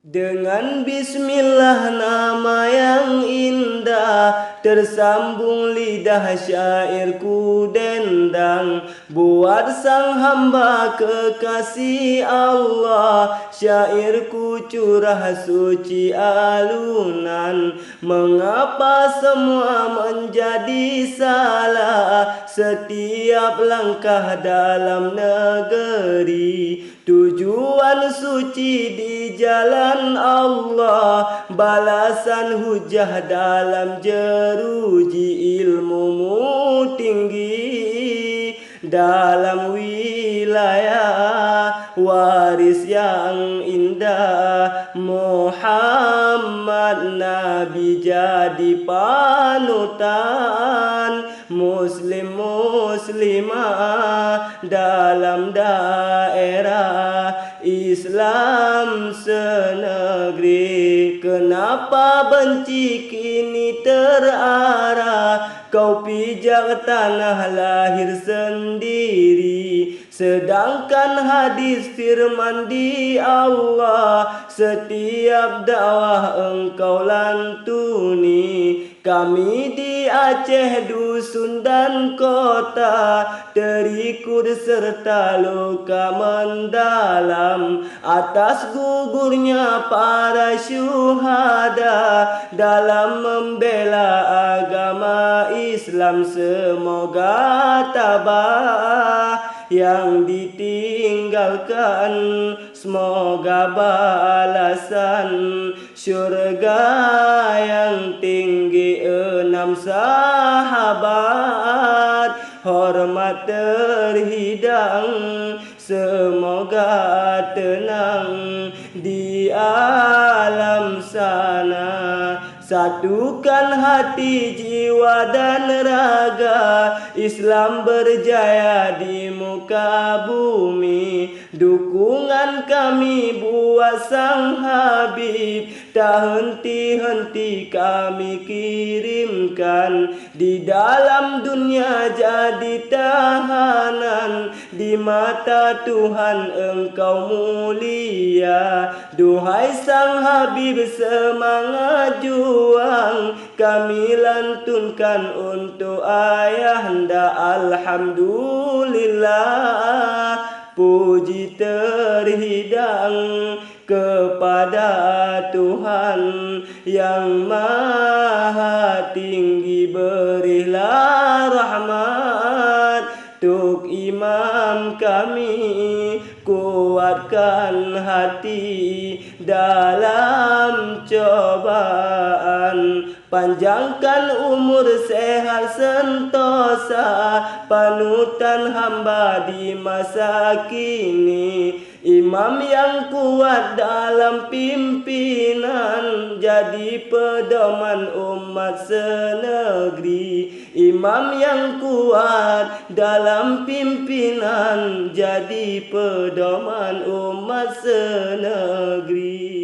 Dengan bismillah nama yang indah, tersambung lidah syairku dendang. Buat sang hamba kekasih Allah, syairku curah suci alunan. Mengapa semua menjadi salah setiap langkah dalam negeri? Tujuan suci di jalan Allah, balasan hujah dalam jeruji ilmumu tinggi. Dalam wilayah waris yang indah, Muhammad Nabi jadi panutan. Muslim muslimah dalam daerah Islam senegeri. Kenapa benci kini terarah? Kau pijak tanah lahir sendiri, sedangkan hadis firman di Allah setiap dakwah engkau lantuni. Kami di Aceh dusun dan kota terikut serta luka mendalam atas gugurnya para syuhada dalam membela agama Islam. Semoga tabah yang ditinggalkan, semoga balasan syurga yang tinggi. 6 sahabat hormat terhidang, semoga tenang di alam sana. Satukan hati, jiwa dan raga, Islam berjaya di muka bumi. Dukungan kami buat sang Habib, tak henti-henti kami kirimkan. Di dalam dunia jadi tahanan, di mata Tuhan engkau mulia. Duhai sang Habib semangat juang, kami lantunkan untuk ayahanda. Alhamdulillah, puji terhidang kepada Tuhan yang maha tinggi. Berilah rahmat untuk imam kami, kuatkan hati dalam cobaan. Panjangkan umur sehat sentosa, panutan hamba di masa kini. Imam yang kuat dalam pimpinan, jadi pedoman umat senegeri. Imam yang kuat dalam pimpinan, jadi pedoman umat senegeri.